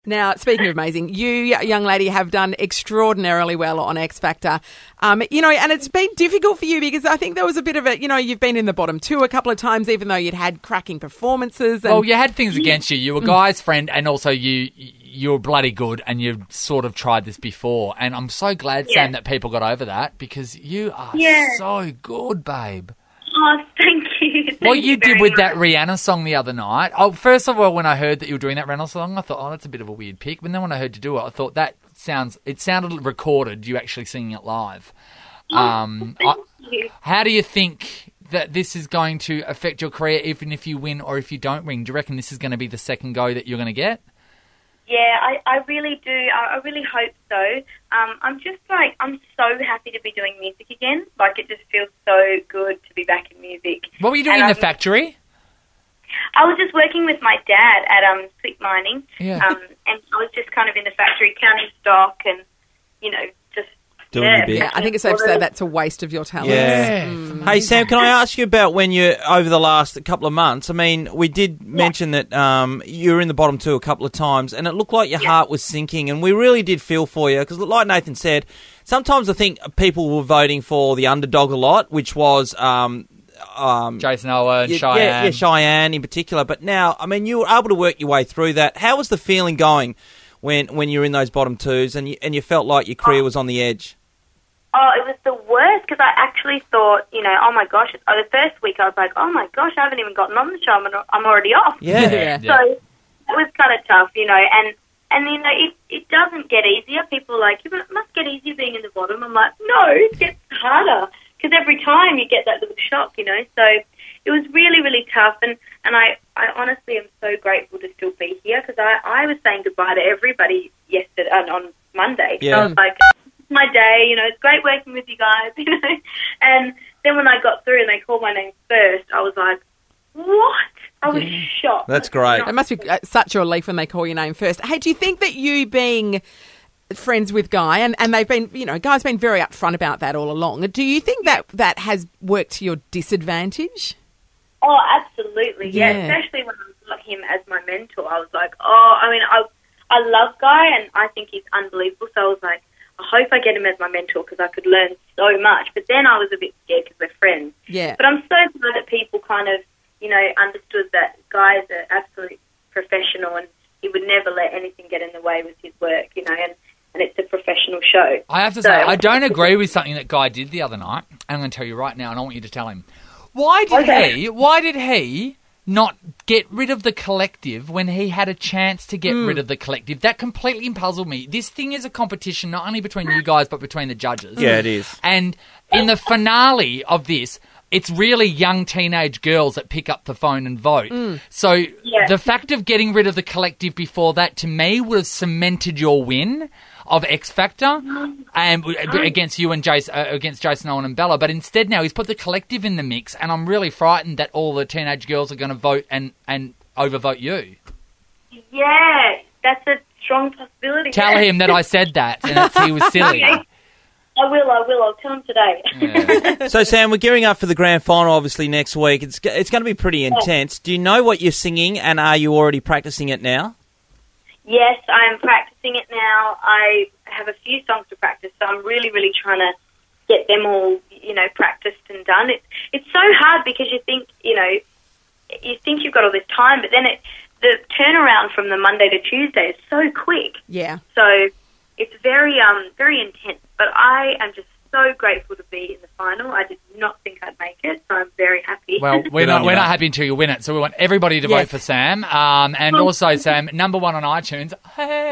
Now, speaking of amazing, you, young lady, have done extraordinarily well on X Factor. And it's been difficult for you because I think there was a bit of you've been in the bottom two a couple of times, even though you'd had cracking performances. Well, you had things against you. You were Guy's friend, and also you were bloody good, and you've sort of tried this before. And I'm so glad, Sam, that people got over that because you are so good, babe. Oh, thank you. What you did with that Rihanna song the other night, first of all, when I heard that you were doing that Rihanna song, I thought, that's a bit of a weird pick. But then when I heard you do it, I thought it sounded recorded, you actually singing it live. Thank you. How do you think that this is going to affect your career, even if you win or if you don't win? Do you reckon this is going to be the second go that you're going to get? Yeah, I really do. I really hope so. I'm so happy to be doing music again. Like, it just feels so good to be back in music. What were you doing in the factory? I was just working with my dad at Slick Mining. Yeah. And I was just kind of in the factory counting stock and, just doing your bit. Yeah, I think it's safe to say that's a waste of your talent. Yeah. Hey, Sam, can I ask you about when you, over the last couple of months, I mean, we did mention that you were in the bottom two a couple of times, and it looked like your heart was sinking, and we really did feel for you, because like Nathan said, sometimes I think people were voting for the underdog a lot, which was Jason Owen, Cheyenne. Yeah, Cheyenne in particular. But now, I mean, you were able to work your way through that. How was the feeling going when you were in those bottom twos and you felt like your career was on the edge? Oh, it was the worst because I actually thought, oh my gosh, the first week I was like, oh my gosh, I haven't even gotten on the show, I'm already off. Yeah. So it was kind of tough, and it doesn't get easier. People are like, it must get easier being in the bottom. I'm like, no, it gets harder because every time you get that little shock, So it was really, really tough, and I honestly am so grateful to still be here because I was saying goodbye to everybody yesterday on Monday. Yeah. So I was like, my day, it's great working with you guys, And then when I got through and they called my name first, I was like, what? I was shocked. That's great. It must be such a relief when they call your name first. Hey, do you think that you being friends with Guy, and they've been, Guy's been very upfront about that all along, do you think that has worked to your disadvantage? Oh, absolutely, yeah. Especially when I got him as my mentor. I was like, I love Guy and I think he's unbelievable, so I was like, I hope I get him as my mentor because I could learn so much. But then I was a bit scared because we're friends. Yeah. But I'm so glad that people kind of, understood that Guy's an absolute professional and he would never let anything get in the way with his work, and it's a professional show. I have to say, I don't agree with something that Guy did the other night. I'm going to tell you right now, and I want you to tell him. Why did he not get rid of the collective when he had a chance to get rid of the collective? That completely puzzled me. This thing is a competition not only between you guys but between the judges. Yeah, it is. And in the finale of this, it's really young teenage girls that pick up the phone and vote. So the fact of getting rid of the collective before that, to me, would have cemented your win of X Factor and against you and against Jason Owen and Bella. But instead now he's put the collective in the mix, and I'm really frightened that all the teenage girls are going to vote and overvote you. Yeah, that's a strong possibility. Tell him that I said that and he was silly. Okay. I will. I'll tell him today. Yeah. So, Sam, we're gearing up for the grand final, obviously, next week. It's going to be pretty intense. Do you know what you're singing, and are you already practicing it now? Yes, I am practicing it now. I have a few songs to practice, so I'm really, really trying to get them all, practiced and done. It's so hard because you think you've got all this time, but then the turnaround from the Monday to Tuesday is so quick. Yeah. So it's very, very intense. But I am just so grateful to be in the final. I did not think I'd make it, so I'm very happy. Well, we're not happy until you win it. So we want everybody to vote for Sam. And also, Sam, #1 on iTunes. Hey.